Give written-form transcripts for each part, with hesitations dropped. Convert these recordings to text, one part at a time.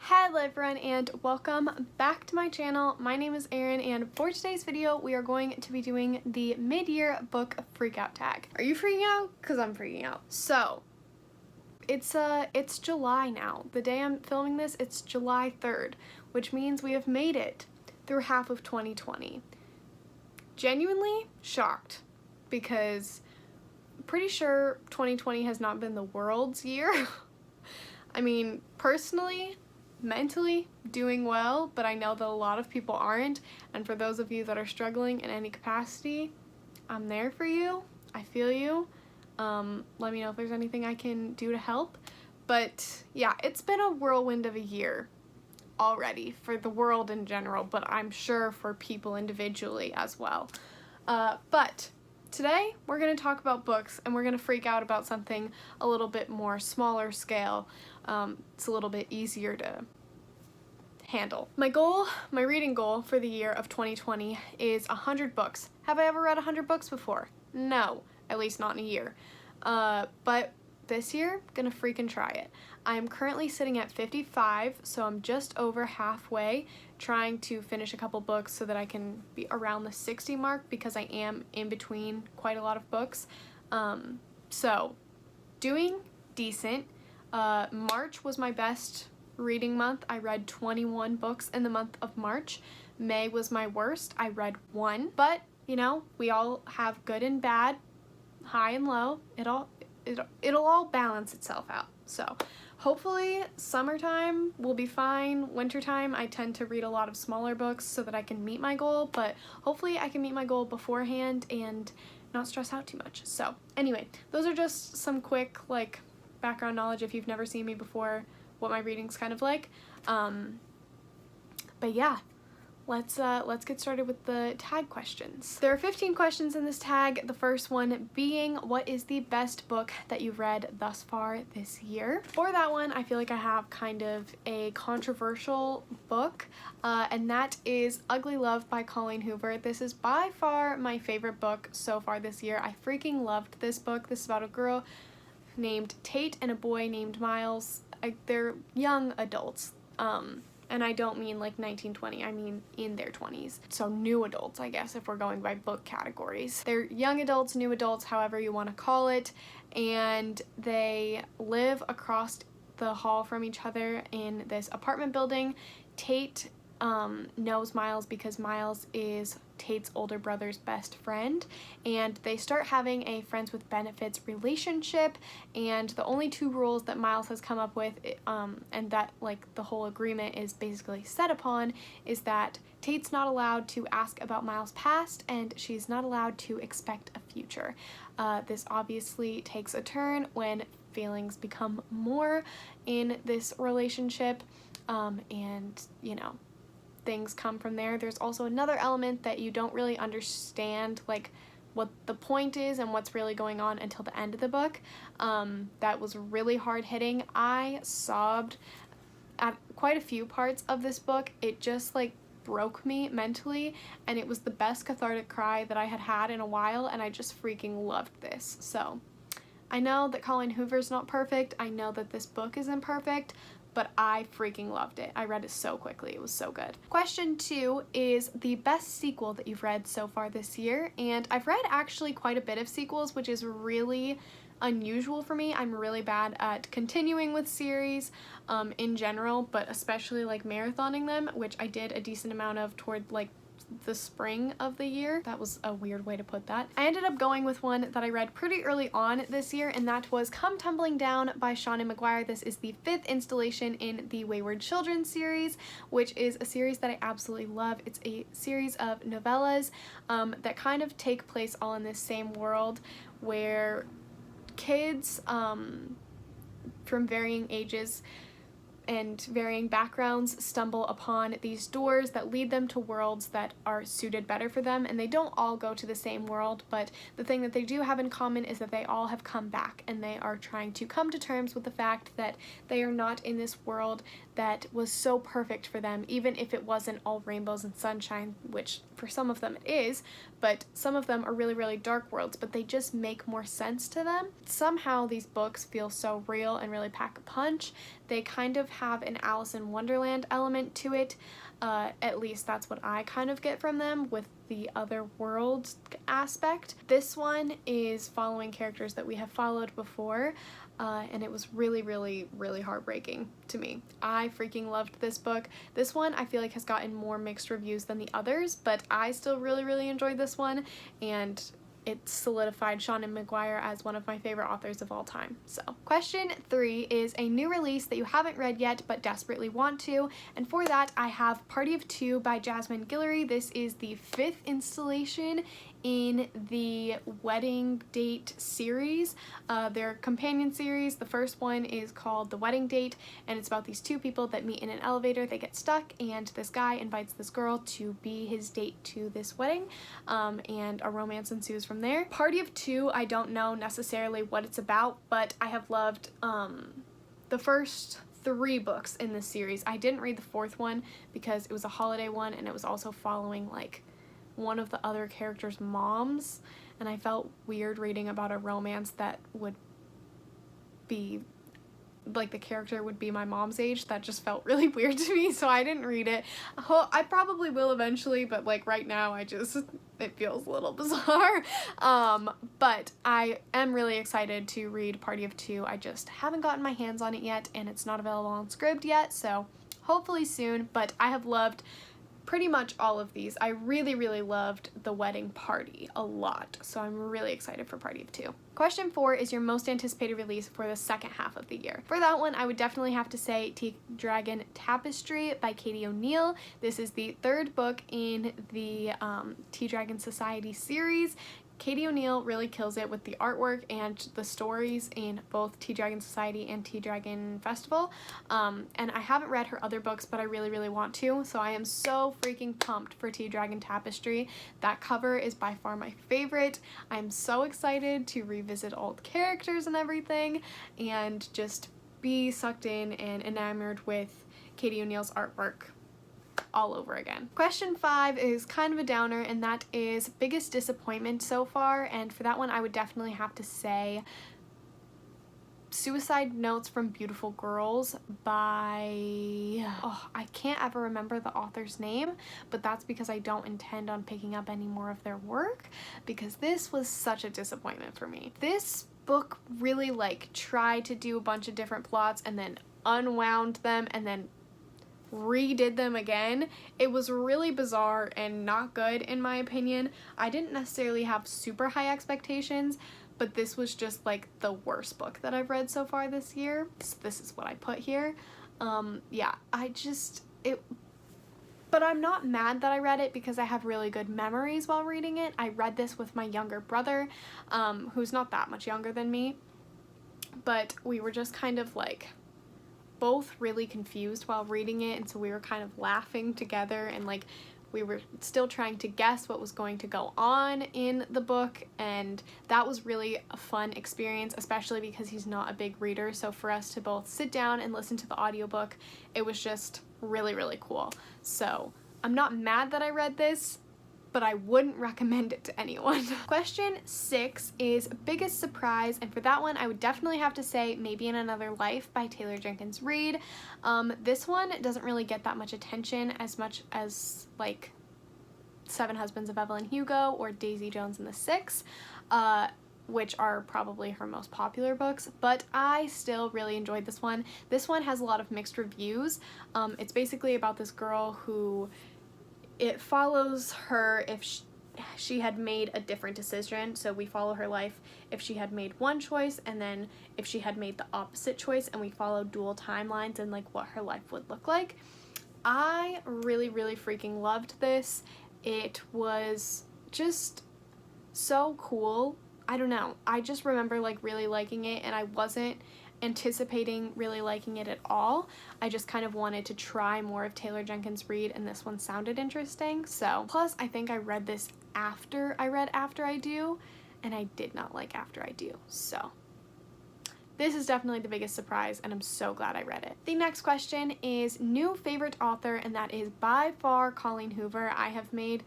Hello everyone and welcome back to my channel. My name is Erin and for today's video we are going to be doing the mid-year book freakout tag. Are you freaking out? Because I'm freaking out. So it's July now. The day I'm filming this, it's July 3rd, which means we have made it through half of 2020. Genuinely shocked because I'm pretty sure 2020 has not been the world's year. I mean, personally, mentally doing well, but I know that a lot of people aren't, and for those of you that are struggling in any capacity, I'm there for you. I feel you. Let me know if there's anything I can do to help. But yeah, it's been a whirlwind of a year already for the world in general, but I'm sure for people individually as well. But today we're going to talk about books, and we're going to freak out about something a little bit more smaller scale. It's a little bit easier to handle. My reading goal for the year of 2020 is 100 books. Have I ever read 100 books before? No, at least not in a year. But this year, gonna freaking try it. I'm currently sitting at 55, so I'm just over halfway, trying to finish a couple books so that I can be around the 60 mark because I am in between quite a lot of books. So doing decent. March was my best reading month. I read 21 books in the month of March. May was my worst. I read 1, but you know, we all have good and bad, high and low. It'll all balance itself out. So hopefully summertime will be fine. Wintertime I tend to read a lot of smaller books so that I can meet my goal, but hopefully I can meet my goal beforehand and not stress out too much. So anyway, those are just some quick background knowledge if you've never seen me before, what my reading's kind of like. But yeah, let's get started with the tag questions. There are 15 questions in this tag, the first one being, what is the best book that you've read thus far this year? For that one, I feel like I have kind of a controversial book, and that is Ugly Love by Colleen Hoover. This is by far my favorite book so far this year. I freaking loved this book. This is about a girl named Tate and a boy named Miles. They're young adults, and I don't mean like 1920, I mean in their 20s. So new adults, I guess, if we're going by book categories. They're young adults, new adults, however you want to call it, and they live across the hall from each other in this apartment building. Tate knows Miles because Miles is Tate's older brother's best friend, and they start having a friends with benefits relationship, and the only two rules that Miles has come up with, and that the whole agreement is basically set upon, is that Tate's not allowed to ask about Miles' past, and she's not allowed to expect a future. This obviously takes a turn when feelings become more in this relationship, and you know, things come from there. There's also another element that you don't really understand, what the point is and what's really going on until the end of the book. That was really hard hitting. I sobbed at quite a few parts of this book. It just broke me mentally, and it was the best cathartic cry that I had had in a while, and I just freaking loved this. So I know that Colleen Hoover's not perfect. I know that this book isn't perfect, but I freaking loved it. I read it so quickly. It was so good. Question 2 is the best sequel that you've read so far this year, and I've read actually quite a bit of sequels, which is really unusual for me. I'm really bad at continuing with series in general, but especially marathoning them, which I did a decent amount of toward the spring of the year. That was a weird way to put that. I ended up going with one that I read pretty early on this year, and that was Come Tumbling Down by Shauna McGuire. This is the 5th installation in the Wayward Children series, which is a series that I absolutely love. It's a series of novellas that kind of take place all in this same world where kids from varying ages and varying backgrounds stumble upon these doors that lead them to worlds that are suited better for them, and they don't all go to the same world, but the thing that they do have in common is that they all have come back, and they are trying to come to terms with the fact that they are not in this world that was so perfect for them, even if it wasn't all rainbows and sunshine, which for some of them it is, but some of them are really, really dark worlds, but they just make more sense to them. Somehow these books feel so real and really pack a punch. they kind of have an Alice in Wonderland element to it. At least that's what I kind of get from them with the other worlds aspect. This one is following characters that we have followed before, and it was really, really, really heartbreaking to me. I freaking loved this book. This one I feel like has gotten more mixed reviews than the others, but I still really, really enjoyed this one, and it solidified Seanan McGuire as one of my favorite authors of all time. So, question 3 is a new release that you haven't read yet but desperately want to, and for that I have Party of Two by Jasmine Guillory. This is the 5th installation in the Wedding Date series, their companion series. The first one is called The Wedding Date, and it's about these two people that meet in an elevator. They get stuck, and this guy invites this girl to be his date to this wedding, and a romance ensues from there. Party of Two, I don't know necessarily what it's about, but I have loved the first 3 books in this series. I didn't read the 4th one because it was a holiday one, and it was also following like one of the other characters' moms, and I felt weird reading about a romance that would be like the character would be my mom's age. That just felt really weird to me, so I didn't read it. I probably will eventually, but like right now it feels a little bizarre. But I am really excited to read Party of Two. I just haven't gotten my hands on it yet, and it's not available on Scribd yet, so hopefully soon. But I have loved pretty much all of these. I really, really loved The Wedding Party a lot, so I'm really excited for Party of Two. Question 4 is your most anticipated release for the second half of the year. For that one, I would definitely have to say Tea Dragon Tapestry by Katie O'Neill. This is the 3rd book in the Tea Dragon Society series. Katie O'Neill really kills it with the artwork and the stories in both Tea Dragon Society and Tea Dragon Festival. And I haven't read her other books, but I really, really want to, so I am so freaking pumped for Tea Dragon Tapestry. That cover is by far my favorite. I'm so excited to revisit old characters and everything, and just be sucked in and enamored with Katie O'Neill's artwork all over again. Question 5 is kind of a downer, and that is biggest disappointment so far, and for that one I would definitely have to say Suicide Notes from Beautiful Girls by, I can't ever remember the author's name, but that's because I don't intend on picking up any more of their work, because this was such a disappointment for me. This book really like tried to do a bunch of different plots and then unwound them and then redid them again. It was really bizarre and not good in my opinion. I didn't necessarily have super high expectations, but this was just like the worst book that I've read so far this year. So this is what I put here. Yeah, but I'm not mad that I read it because I have really good memories while reading it. I read this with my younger brother, who's not that much younger than me, but we were just kind of like both really confused while reading it, and so we were kind of laughing together, and like we were still trying to guess what was going to go on in the book, and that was really a fun experience, especially because he's not a big reader. So for us to both sit down and listen to the audiobook, it was just really, really cool. So I'm not mad that I read this, but I wouldn't recommend it to anyone. Question 6 is biggest surprise, and for that one I would definitely have to say Maybe in Another Life by Taylor Jenkins Reid. This one doesn't really get that much attention as much as like Seven Husbands of Evelyn Hugo or Daisy Jones and the Six, which are probably her most popular books, but I still really enjoyed this one. This one has a lot of mixed reviews. It's basically about this girl who, it follows her if she had made a different decision. So we follow her life if she had made one choice, and then if she had made the opposite choice, and we follow dual timelines and like what her life would look like. I really, really freaking loved this. It was just so cool. I don't know. I just remember like really liking it, and I wasn't anticipating really liking it at all. I just kind of wanted to try more of Taylor Jenkins Reid, and this one sounded interesting. So, plus I think I read this after I read After I Do, and I did not like After I Do. So this is definitely the biggest surprise, and I'm so glad I read it. The next question is new favorite author, and that is by far Colleen Hoover. I've made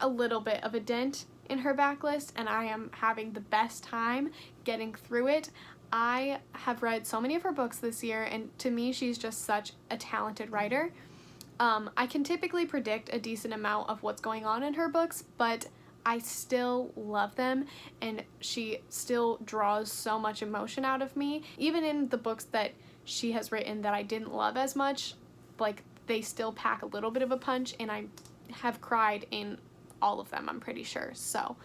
a little bit of a dent in her backlist, and I am having the best time getting through it. I have read so many of her books this year, and to me, she's just such a talented writer. I can typically predict a decent amount of what's going on in her books, but I still love them, and she still draws so much emotion out of me. Even in the books that she has written that I didn't love as much, like, they still pack a little bit of a punch, and I have cried in all of them, I'm pretty sure. So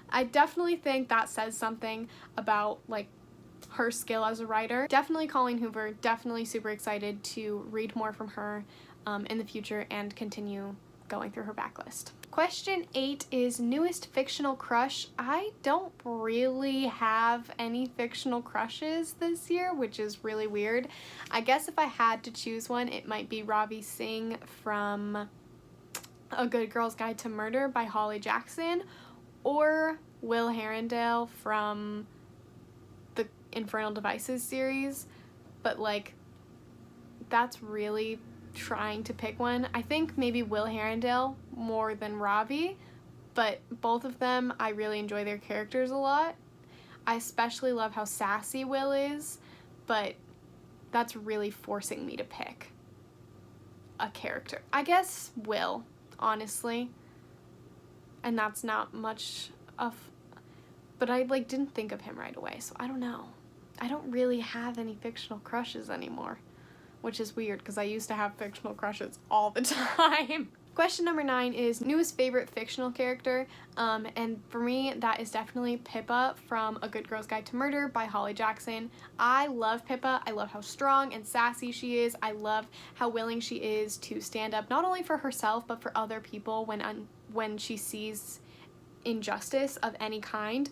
I definitely think that says something about, like, her skill as a writer. Definitely Colleen Hoover, definitely super excited to read more from her in the future and continue going through her backlist. Question 8 is newest fictional crush. I don't really have any fictional crushes this year, which is really weird. I guess if I had to choose one, it might be Ravi Singh from A Good Girl's Guide to Murder by Holly Jackson, or Will Herondale from the Infernal Devices series, but like, that's really trying to pick one. I think maybe Will Herondale more than Ravi, but both of them, I really enjoy their characters a lot. I especially love how sassy Will is, but that's really forcing me to pick a character. I guess Will, honestly, and that's not much of, but I like didn't think of him right away, so I don't know. I don't really have any fictional crushes anymore, which is weird because I used to have fictional crushes all the time. Question number 9 is newest favorite fictional character, and for me that is definitely Pippa from A Good Girl's Guide to Murder by Holly Jackson. I love Pippa. I love how strong and sassy she is. I love how willing she is to stand up not only for herself but for other people when she sees injustice of any kind.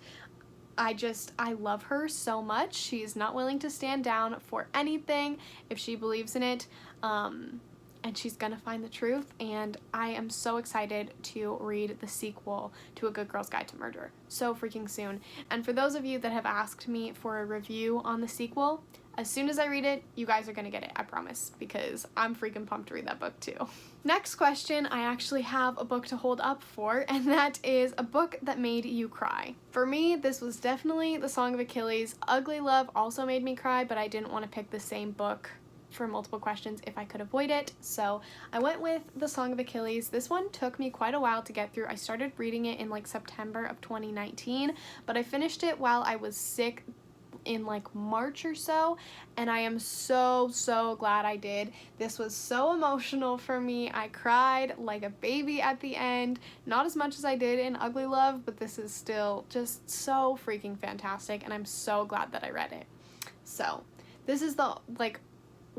I love her so much. She's not willing to stand down for anything if she believes in it, and she's gonna find the truth, and I am so excited to read the sequel to A Good Girl's Guide to Murder so freaking soon. And for those of you that have asked me for a review on the sequel, as soon as I read it, you guys are gonna get it, I promise, because I'm freaking pumped to read that book too. Next question, I actually have a book to hold up for, and that is a book that made you cry. For me, this was definitely The Song of Achilles. Ugly Love also made me cry, but I didn't want to pick the same book for multiple questions if I could avoid it, so I went with The Song of Achilles. This one took me quite a while to get through. I started reading it in like September of 2019, but I finished it while I was sick in like March or so, and I am so glad I did. This was so emotional for me. I cried like a baby at the end, not as much as I did in Ugly Love, but this is still just so freaking fantastic, and I'm so glad that I read it. So this is the like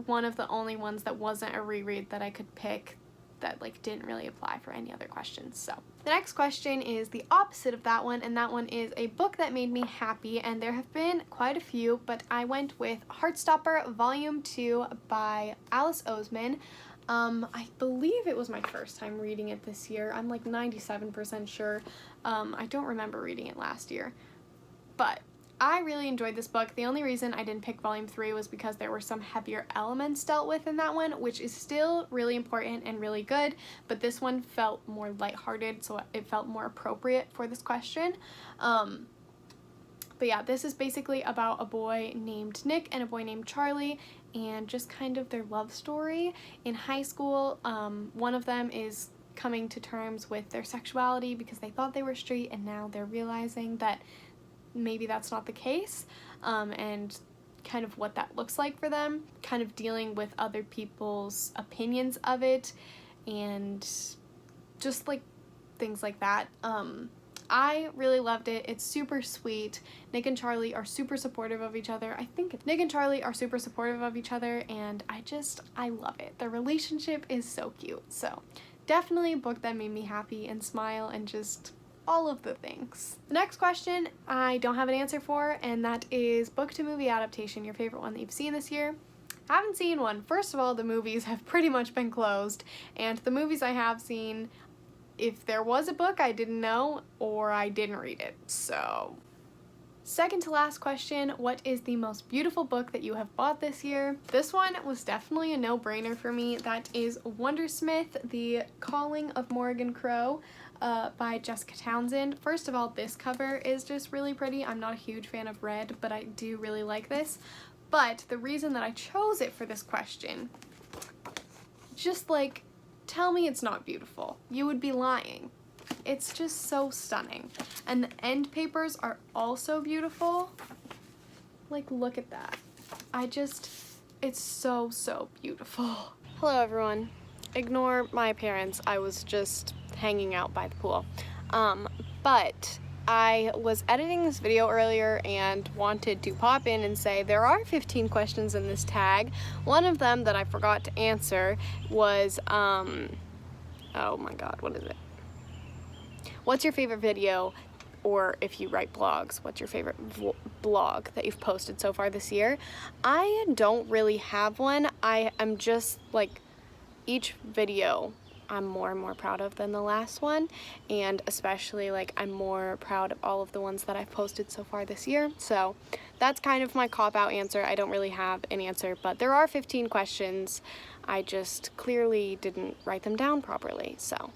one of the only ones that wasn't a reread that I could pick that like didn't really apply for any other questions. So the next question is the opposite of that one, and that one is a book that made me happy, and there have been quite a few, but I went with Heartstopper Volume 2 by Alice Oseman. I believe it was my first time reading it this year. I'm like 97% sure. I don't remember reading it last year, but I really enjoyed this book. The only reason I didn't pick volume 3 was because there were some heavier elements dealt with in that one, which is still really important and really good, but this one felt more lighthearted, so it felt more appropriate for this question. But yeah, this is basically about a boy named Nick and a boy named Charlie, and just kind of their love story in high school. One of them is coming to terms with their sexuality because they thought they were straight, and now they're realizing that maybe that's not the case, and kind of what that looks like for them, kind of dealing with other people's opinions of it, and just like things like that. I really loved it. It's super sweet. Nick and Charlie are super supportive of each other. I think Nick and Charlie are super supportive of each other, and I love it. Their relationship is so cute. So definitely a book that made me happy and smile and just all of the things. The next question I don't have an answer for, and that is book to movie adaptation, your favorite one that you've seen this year. I haven't seen one. First of all, the movies have pretty much been closed, and the movies I have seen, if there was a book, I didn't know, or I didn't read it. So second to last question, what is the most beautiful book that you have bought this year? This one was definitely a no-brainer for me. That is Wondersmith, The Calling of Morrigan Crow. by Jessica Townsend. First of all, this cover is just really pretty. I'm not a huge fan of red, but I do really like this. But the reason that I chose it for this question, just like, tell me it's not beautiful. You would be lying. It's just so stunning. And the end papers are also beautiful. Like, look at that. It's so, so beautiful. Hello everyone. Ignore my appearance. I was just hanging out by the pool. But I was editing this video earlier and wanted to pop in and say there are 15 questions in this tag. One of them that I forgot to answer was, oh my god, what is it? What's your favorite video, or if you write blogs, what's your favorite blog that you've posted so far this year? I don't really have one. I'm just like, each video I'm more and more proud of than the last one, and especially like I'm more proud of all of the ones that I've posted so far this year. So that's kind of my cop-out answer. I don't really have an answer, but there are 15 questions. I just clearly didn't write them down properly, so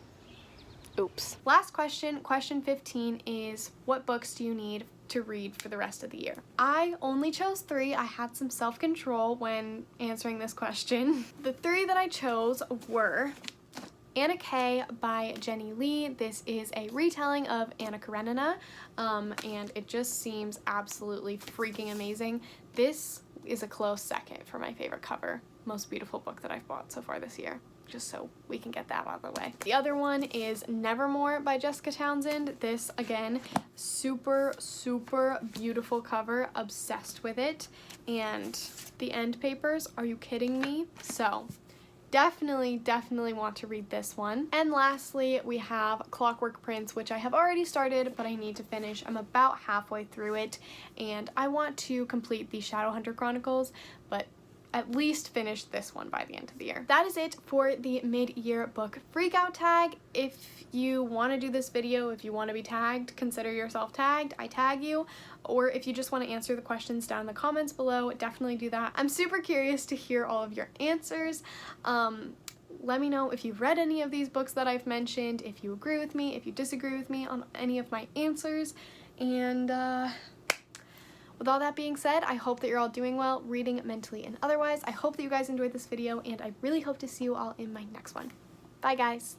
oops. Last question, question 15, is what books do you need to read for the rest of the year? I only chose 3. I had some self-control when answering this question. The 3 that I chose were Anna K by Jenny Lee. This is a retelling of Anna Karenina, and it just seems absolutely freaking amazing. This is a close second for my favorite cover. Most beautiful book that I've bought so far this year, just so we can get that out of the way. The other one is Nevermore by Jessica Townsend. This, again, super, super beautiful cover. Obsessed with it. And the end papers, are you kidding me? So definitely want to read this one. And lastly, we have Clockwork Prince, which I have already started, but I need to finish. I'm about halfway through it, and I want to complete the Shadowhunter Chronicles, but at least finish this one by the end of the year. That is it for the mid-year book freakout tag. If you want to do this video, if you want to be tagged, consider yourself tagged. I tag you. Or if you just want to answer the questions down in the comments below, definitely do that. I'm super curious to hear all of your answers. Let me know if you've read any of these books that I've mentioned, if you agree with me, if you disagree with me on any of my answers, and with all that being said, I hope that you're all doing well, reading mentally and otherwise. I hope that you guys enjoyed this video, and I really hope to see you all in my next one. Bye, guys.